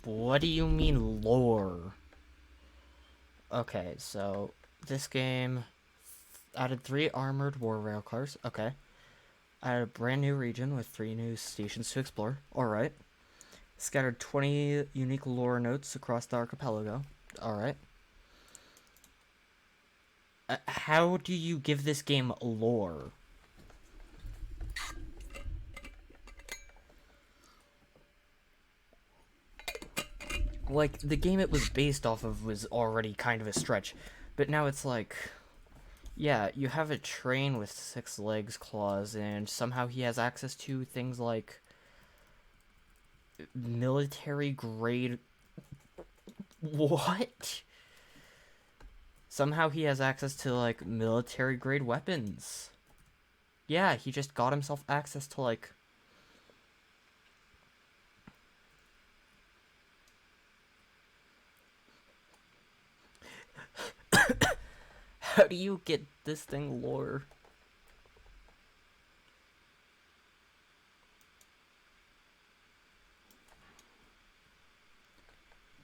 What do you mean lore? Okay, so this game added 3 armored war railcars. Okay. Added a brand new region with 3 new stations to explore. Alright. Scattered 20 unique lore notes across the archipelago. Alright. How do you give this game lore? Like, the game it was based off of was already kind of a stretch. But now it's like, yeah, you have a train with 6 legs, claws, and somehow he has access to things like military grade. What? Somehow he has access to, like, military grade weapons. Yeah, he just got himself access to, like. How do you get this thing lore?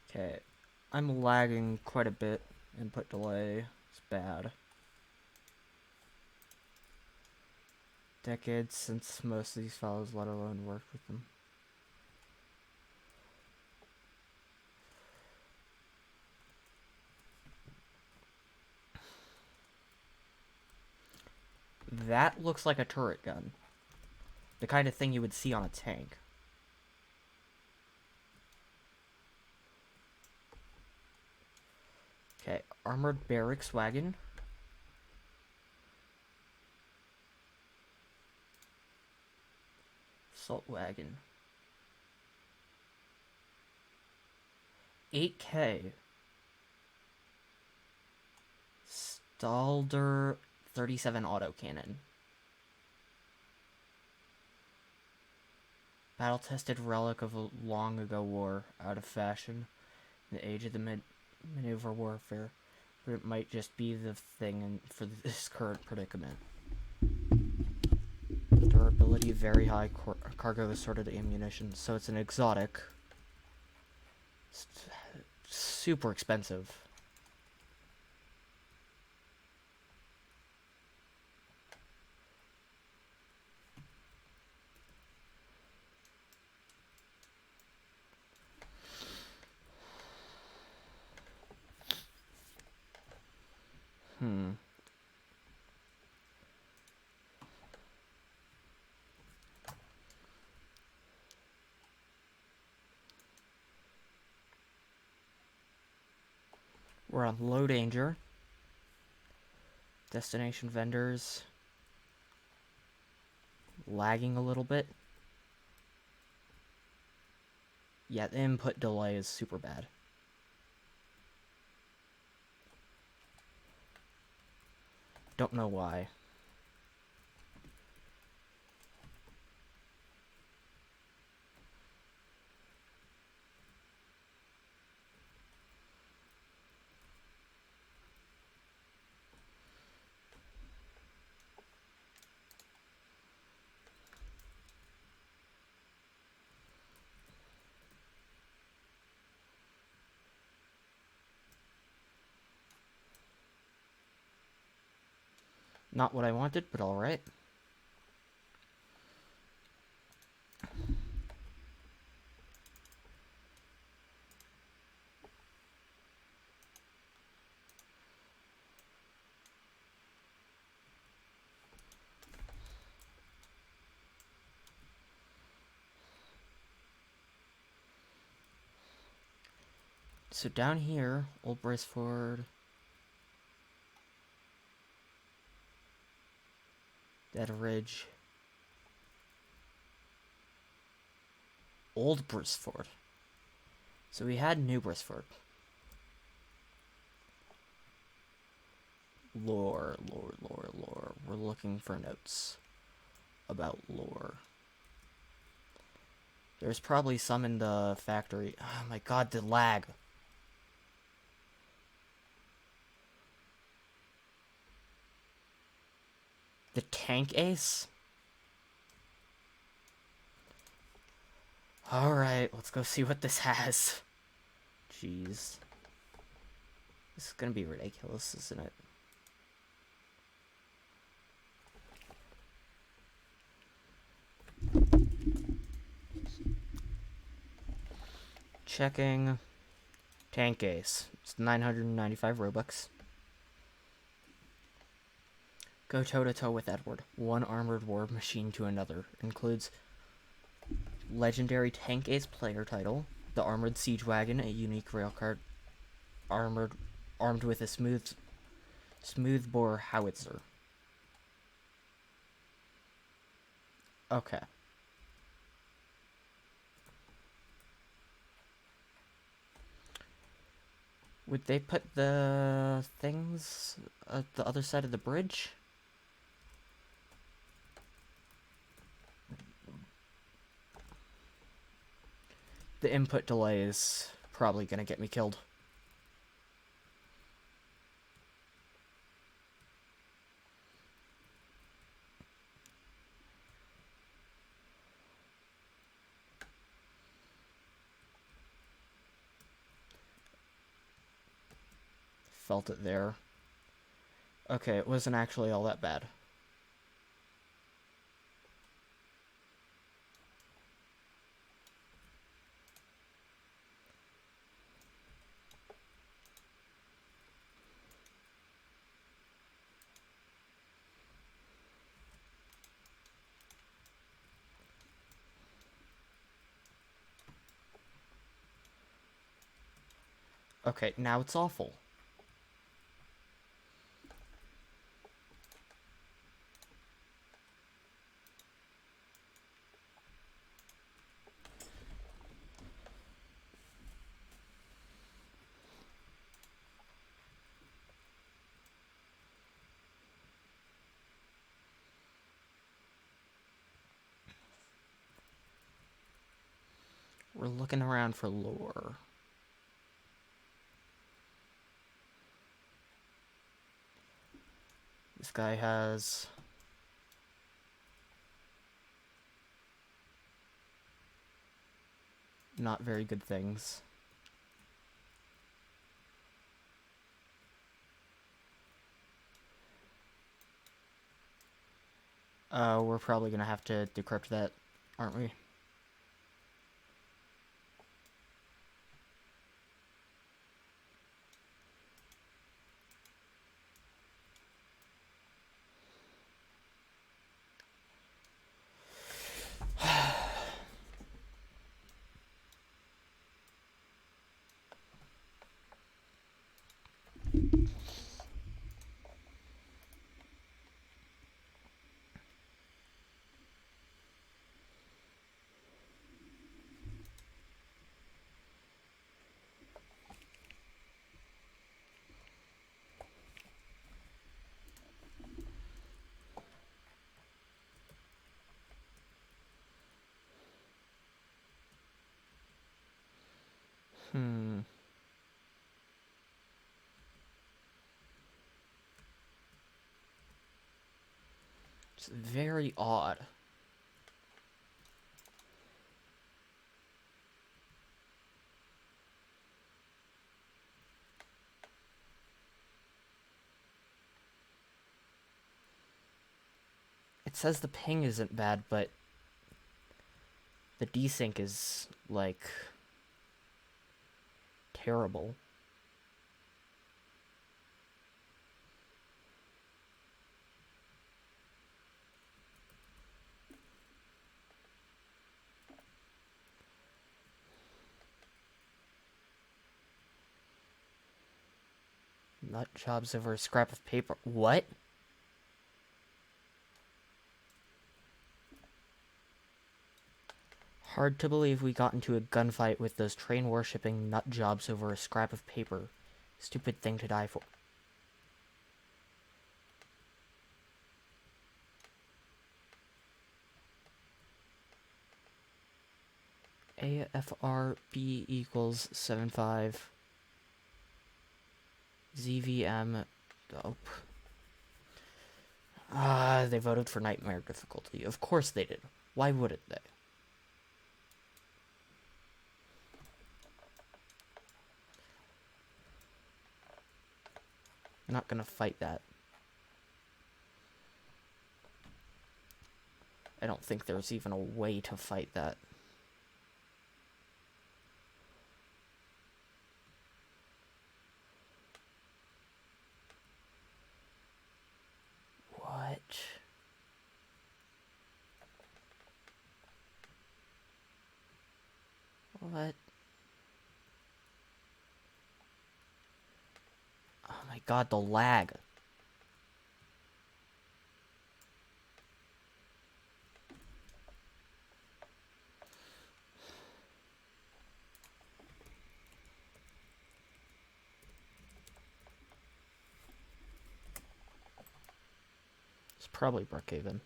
Okay, I'm lagging quite a bit. Input delay is bad. Decades since most of these files, let alone worked with them. That looks like a turret gun. The kind of thing you would see on a tank. Okay, armored barracks wagon. Assault wagon. 8K. Stalder 37 autocannon. Battle-tested relic of a long-ago war, out of fashion in the age of the maneuver warfare, but it might just be the thing for this current predicament. Durability very high, cargo assorted ammunition, so it's an exotic. It's super expensive. We're on low danger. Destination vendors. Lagging a little bit. Yeah, the input delay is super bad. Don't know why. Not what I wanted, but alright. So down here, Old Braceford. Dead Ridge. Old Braceford. So we had New Braceford. Lore. We're looking for notes about lore. There's probably some in the factory. Oh my god, the lag. The tank ace? Alright, let's go see what this has. Jeez. This is gonna be ridiculous, isn't it? Checking. Tank Ace. It's 995 Robux. Go toe-to-toe with Edward. One armored war machine to another. Includes legendary Tank Ace player title. The Armored Siege Wagon, a unique railcar armed with a smoothbore howitzer. Okay. Would they put the things at the other side of the bridge? The input delay is probably gonna get me killed. Felt it there. Okay, it wasn't actually all that bad. Okay, now it's awful. We're looking around for lore. This guy has... not very good things. We're probably gonna have to decrypt that, aren't we? It's very odd. It says the ping isn't bad, but the desync is, like, terrible. Nut jobs over a scrap of paper. What? Hard to believe we got into a gunfight with those train worshipping nut jobs over a scrap of paper. Stupid thing to die for. AFRB equals 75. ZVM. Dope. They voted for nightmare difficulty. Of course they did. Why wouldn't they? not gonna fight that. I don't think there's even a way to fight that. What? What? Oh my god, the lag. It's probably Brookhaven.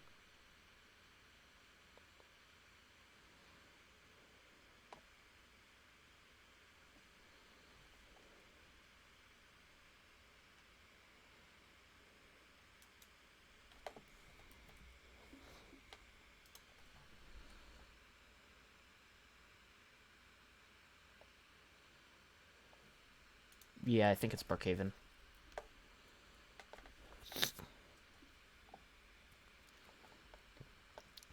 Yeah, I think it's Brookhaven.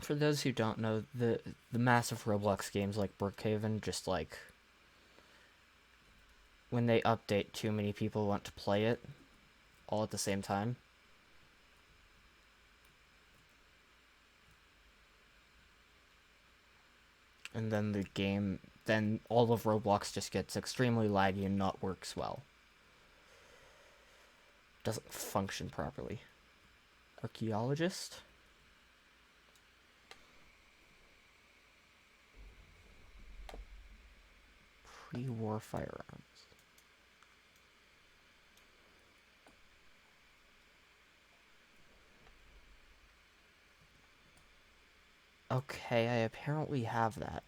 For those who don't know, the massive Roblox games like Brookhaven, just like when they update, too many people want to play it all at the same time. And then the game, then all of Roblox just gets extremely laggy and not works well. Doesn't function properly. Archaeologist? Pre-war firearms. Okay, I apparently have that.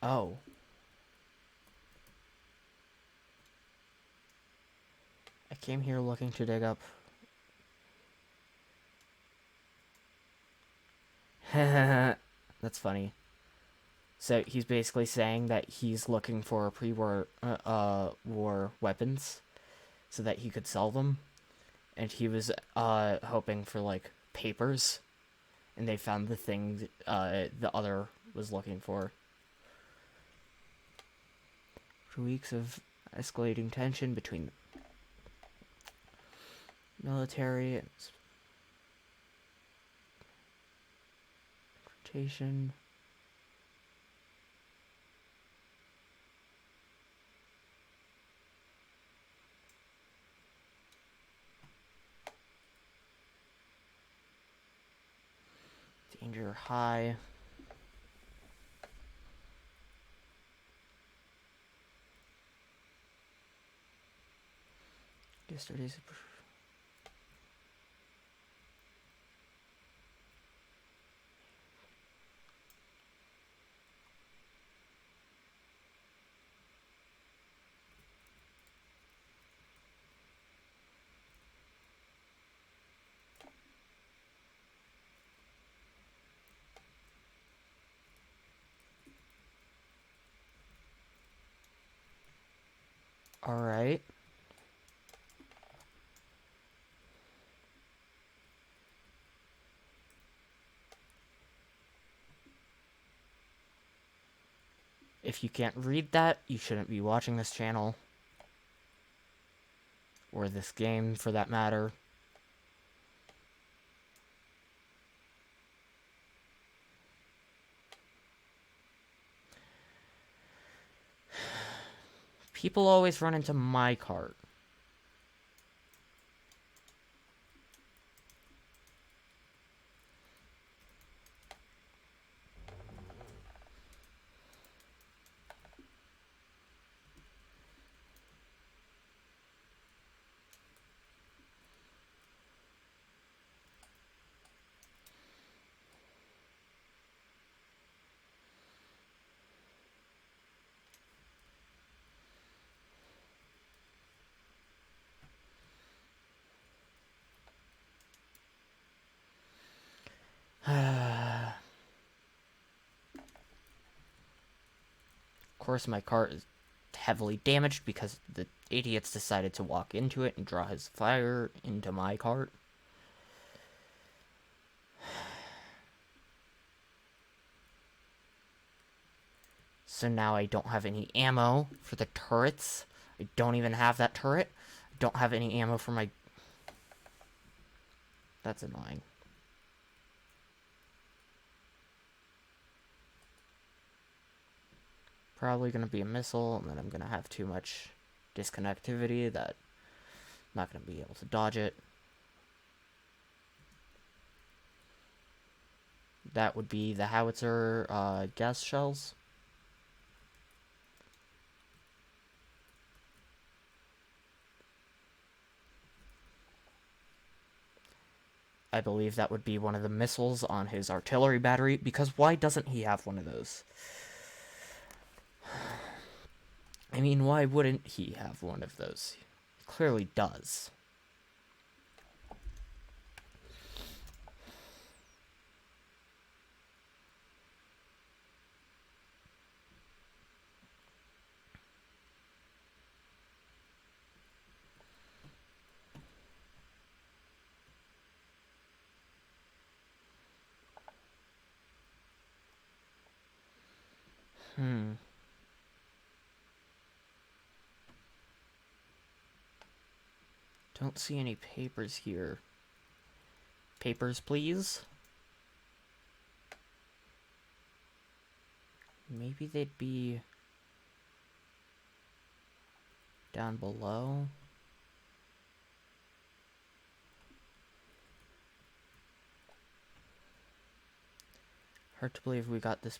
Oh. I came here looking to dig up. That's funny. So he's basically saying that he's looking for pre-war war weapons so that he could sell them, and he was hoping for like papers, and they found the thing the other was looking for. For weeks of escalating tension between military and confrontation. Danger high. Yesterday's. All right. If you can't read that, you shouldn't be watching this channel. Or this game, for that matter. People always run into my cart. course, my car is heavily damaged because the idiots decided to walk into it and draw his fire into my cart. So now I don't have any ammo for the turrets. I don't even have that turret. I don't have any ammo for my... That's annoying. Probably going to be a missile, and then I'm going to have too much disconnectivity that I'm not going to be able to dodge it. That would be the howitzer gas shells. I believe that would be one of the missiles on his artillery battery, because why doesn't he have one of those? I mean, why wouldn't he have one of those? He clearly does. Don't see any papers here. Papers, please? Maybe they'd be down below. Hard to believe we got this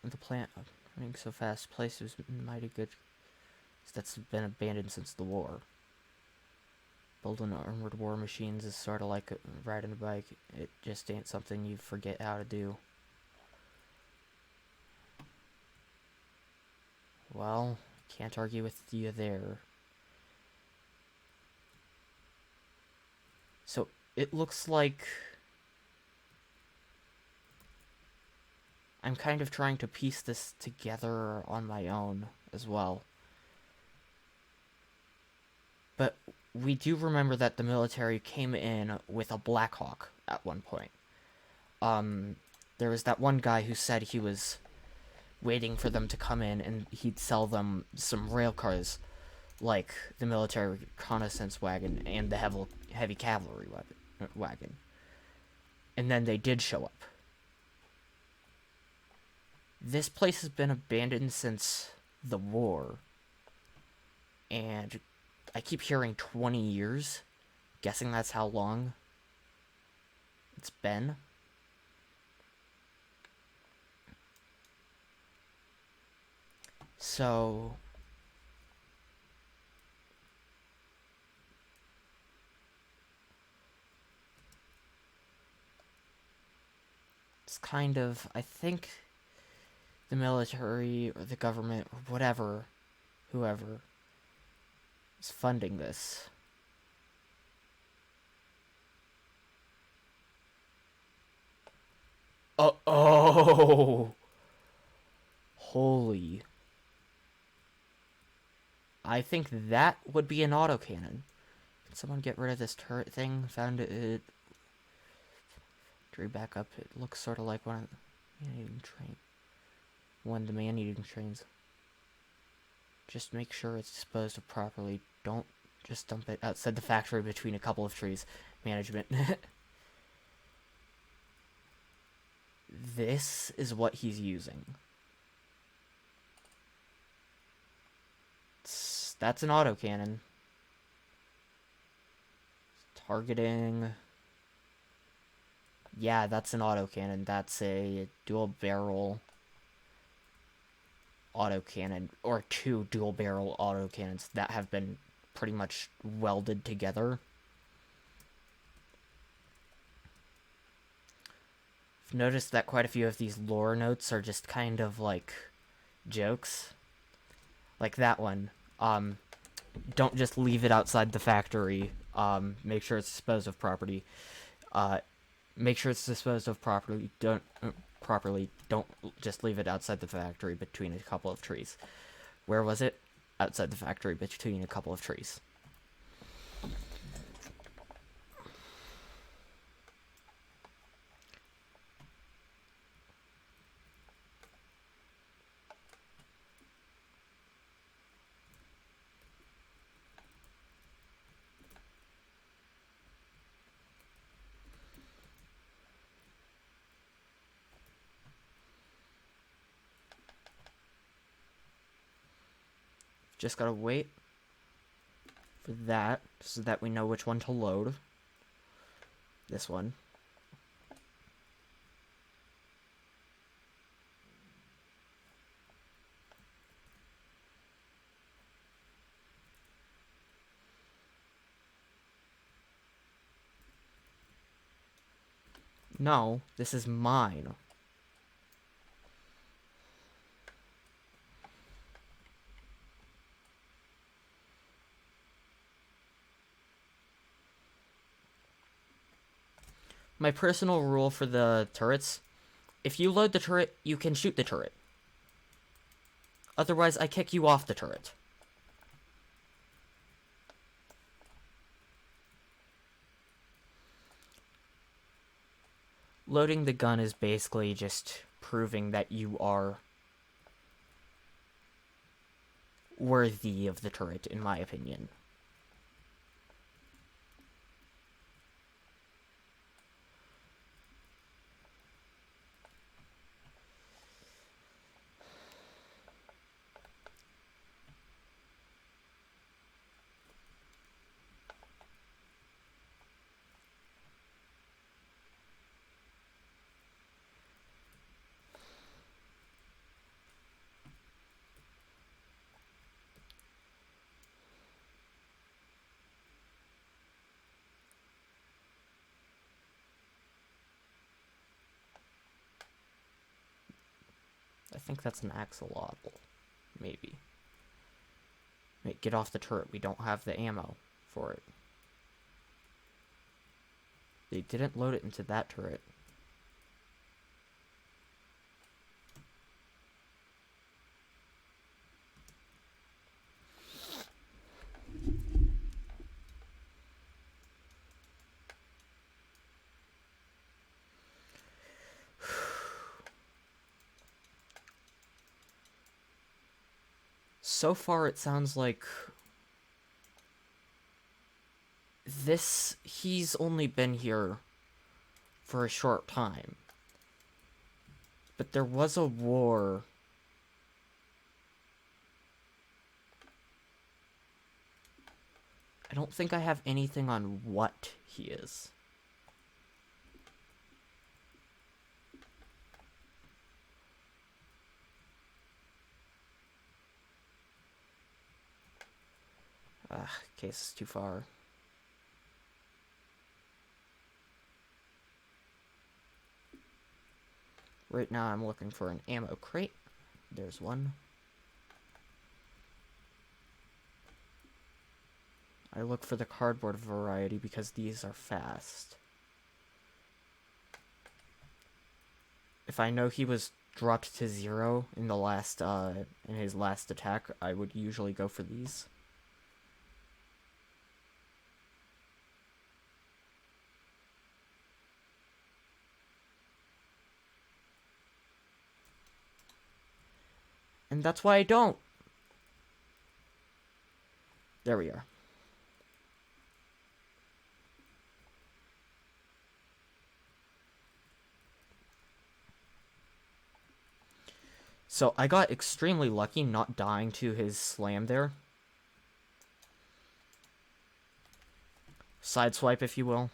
the plant running so fast. Place was mighty good. That's been abandoned since the war. Building armored war machines is sort of like riding a bike. It just ain't something you forget how to do. Well, can't argue with you there. So, it looks like I'm kind of trying to piece this together on my own as well. But we do remember that the military came in with a Black Hawk at one point. There was that one guy who said he was waiting for them to come in and he'd sell them some rail cars, like the military reconnaissance wagon and the heavy cavalry wagon. And then they did show up. This place has been abandoned since the war. And I keep hearing 20 years. Guessing that's how long it's been. So it's kind of, I think the military or the government or whatever, whoever is funding this. Oh! Holy. I think that would be an autocannon. Can someone get rid of this turret thing? Found it. Drew back up. It looks sort of like one of the man-eating trains. Just make sure it's disposed of properly. Don't just dump it outside the factory between a couple of trees. Management. This is what he's using. That's an autocannon. Targeting. Yeah, that's an autocannon. That's a dual barrel autocannon, or two dual barrel autocannons that have been pretty much welded together. I've noticed that quite a few of these lore notes are just kind of like jokes. Like that one. Don't just leave it outside the factory. Make sure it's disposed of properly. Make sure it's disposed of properly. Don't properly, don't just leave it outside the factory between a couple of trees. Where was it? Outside the factory between a couple of trees. Just gotta wait for that so that we know which one to load. This one. No, this is mine. My personal rule for the turrets, if you load the turret, you can shoot the turret. Otherwise, I kick you off the turret. Loading the gun is basically just proving that you are worthy of the turret, in my opinion. I think that's an axolotl. Maybe. Wait, get off the turret. We don't have the ammo for it. They didn't load it into that turret. So far, it sounds like he's only been here for a short time. But there was a war. I don't think I have anything on what he is. Case is too far. Right now I'm looking for an ammo crate. There's one. I look for the cardboard variety because these are fast. If I know he was dropped to 0 in the last in his last attack, I would usually go for these. And that's why I don't. There we are. So I got extremely lucky not dying to his slam there. Sideswipe, if you will.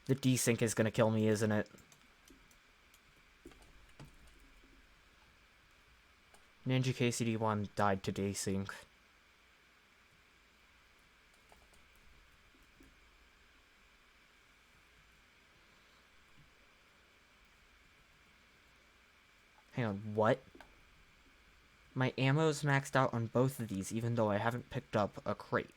The desync is gonna kill me, isn't it? Ninja KCD1 died to desync. Hang on, what? My ammo's maxed out on both of these, even though I haven't picked up a crate.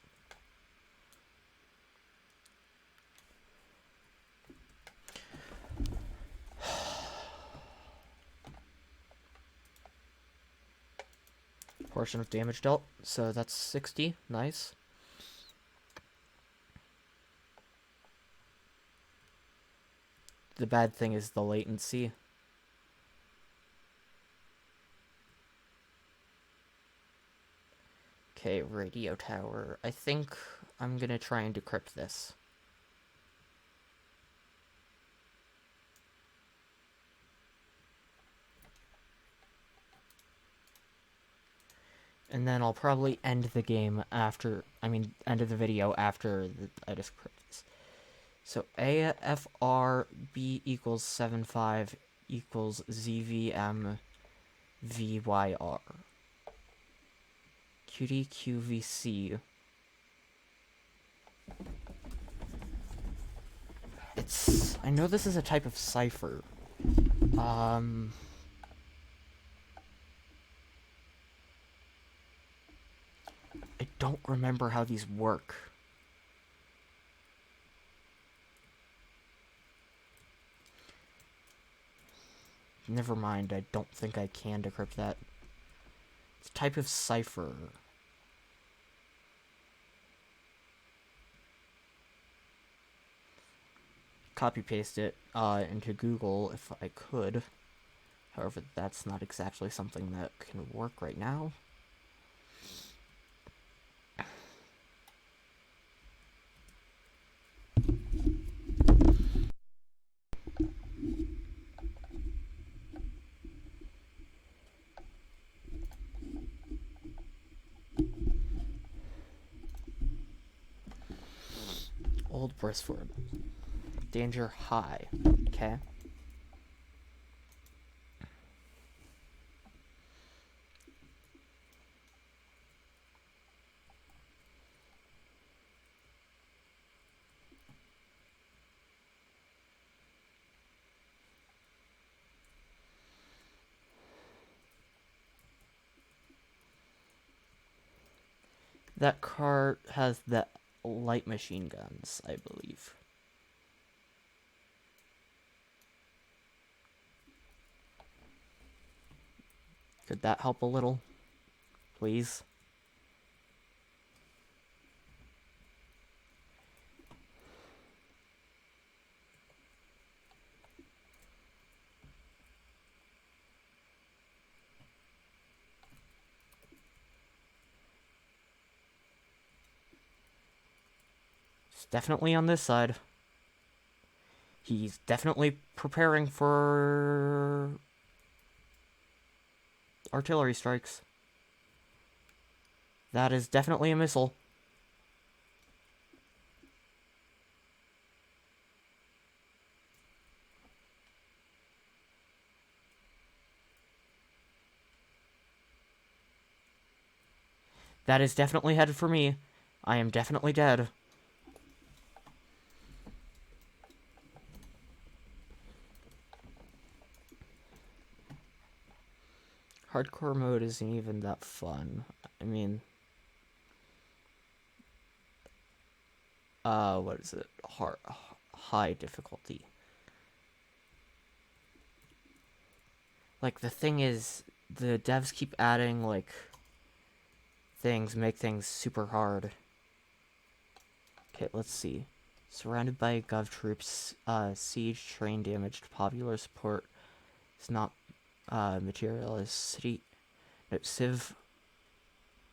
portion of damage dealt. So that's 60. Nice. The bad thing is the latency. Okay, radio tower. I think I'm gonna try and decrypt this. And then I'll probably end the game after, end of the video after I decrypt this. So AFRB equals 75 equals ZVM VYR. QDQVC. I know this is a type of cipher. I don't remember how these work. Never mind, I don't think I can decrypt that. It's a type of cipher. Copy paste it into Google if I could. However, that's not exactly something that can work right now. Old Bristford. Danger high. Okay. That car has the light machine guns, I believe. Could that help a little? Please? It's definitely on this side. He's definitely preparing for artillery strikes. That is definitely a missile. That is definitely headed for me. I am definitely dead. Hardcore mode isn't even that fun. I mean... what is it? High difficulty. Like, the thing is, the devs keep adding, like, things, make things super hard. Okay, let's see. Surrounded by Gov troops, siege, train damaged, popular support is not, materialized, city, no,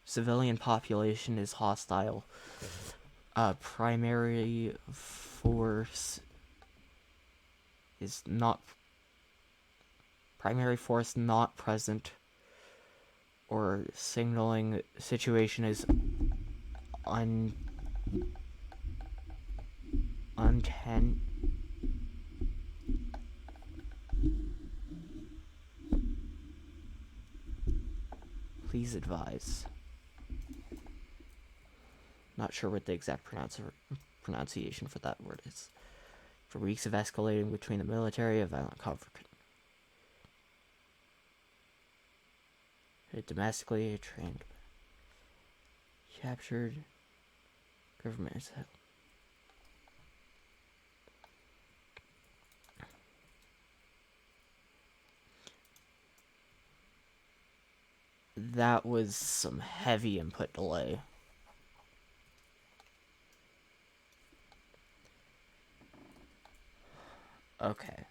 civilian population is hostile. Primary force not present, or signaling situation is unten. Please advise. Not sure what the exact pronunciation for that word is. For weeks of escalating between the military, a violent conflict. Domestically trained. Captured. Government is held. That was some heavy input delay. Okay.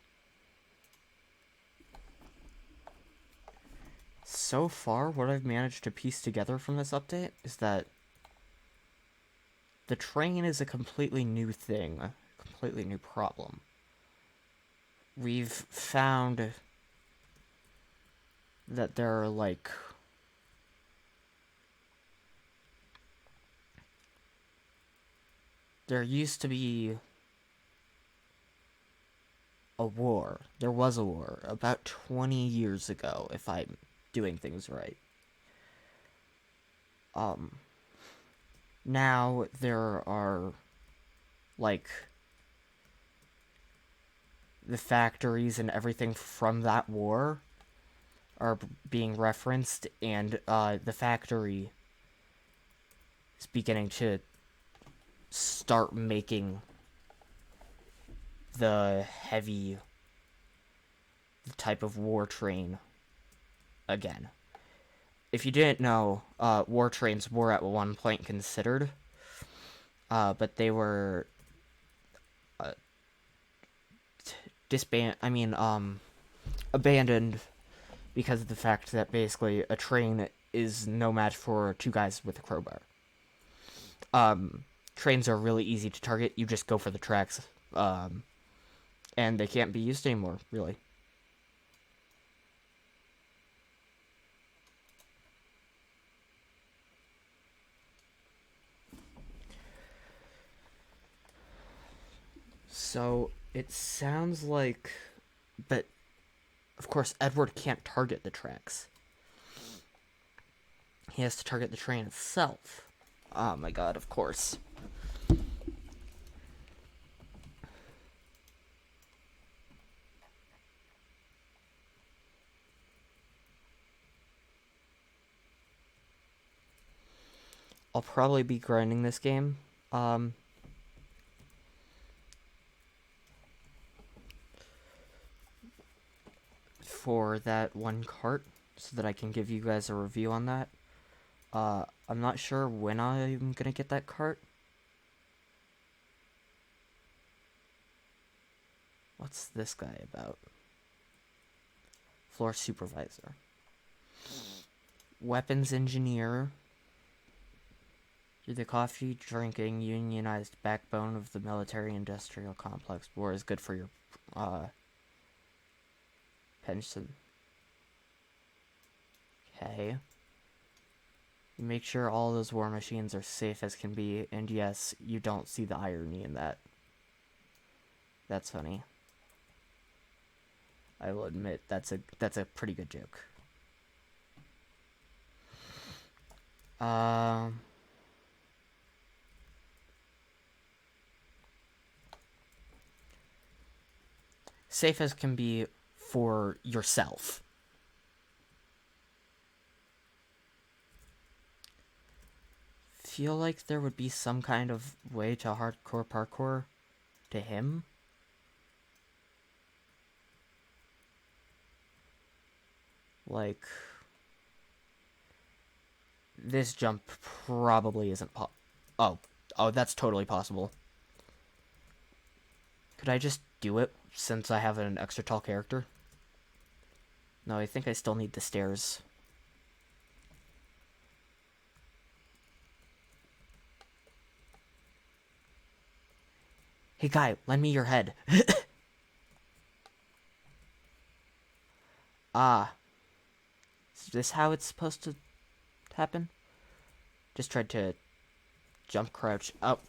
So far, what I've managed to piece together from this update is that the train is a completely new thing, a completely new problem. We've found that there are, like, there used to be a war. There was a war about 20 years ago, if I'm doing things right. Now there are, like, the factories and everything from that war are being referenced, and the factory is beginning to start making the heavy type of war train again. If you didn't know, war trains were at one point considered, but they were abandoned because of the fact that basically a train is no match for two guys with a crowbar. Trains are really easy to target. You just go for the tracks, and they can't be used anymore, really. So it sounds like, but of course Edward can't target the tracks. He has to target the train itself. Oh my god, of course. I'll probably be grinding this game. For that one cart, so that I can give you guys a review on that. I'm not sure when I'm gonna get that cart. What's this guy about? Floor supervisor. Weapons engineer. You're the coffee drinking unionized backbone of the military industrial complex. War is good for your pension. Okay. You make sure all those war machines are safe as can be, and yes, you don't see the irony in that. That's funny. I will admit that's a pretty good joke. Safe as can be for yourself. Feel like there would be some kind of way to hardcore parkour to him. Like, this jump probably isn't oh, that's totally possible. Could I just do it since I have an extra tall character? No, I think I still need the stairs. Hey guy, lend me your head. Ah. Is this how it's supposed to happen? Just tried to jump crouch. Oh.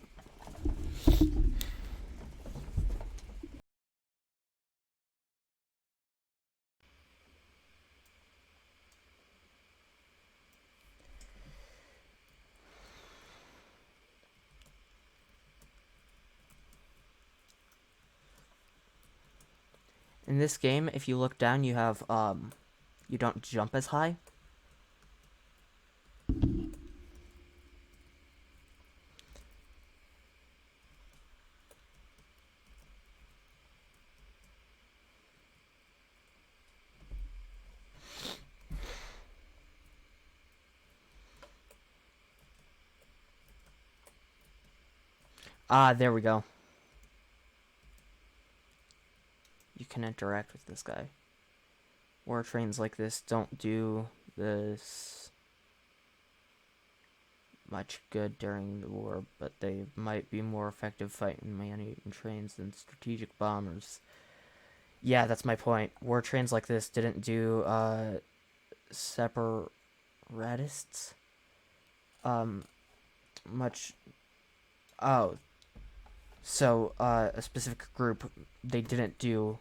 In this game, if you look down, you have, you don't jump as high. Ah, there we go. You can interact with this guy. War trains like this don't do this much good during the war, but they might be more effective fighting man-eating trains than strategic bombers. Yeah, that's my point. War trains like this didn't do separatists much. Oh, so a specific group, they didn't do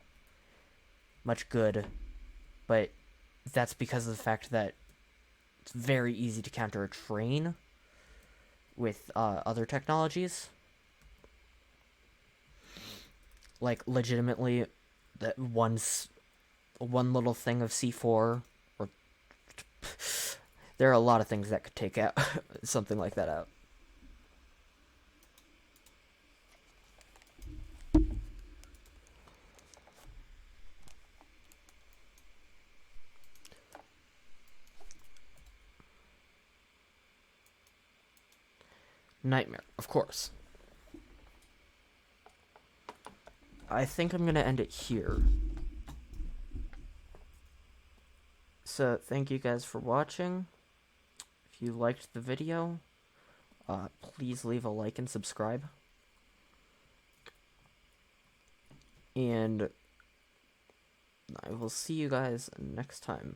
much good, but that's because of the fact that it's very easy to counter a train with other technologies. Like, legitimately, that one little thing of C4, or there are a lot of things that could take out something like that out. Nightmare, of course. I think I'm gonna end it here. So, thank you guys for watching. If you liked the video, please leave a like and subscribe. And I will see you guys next time.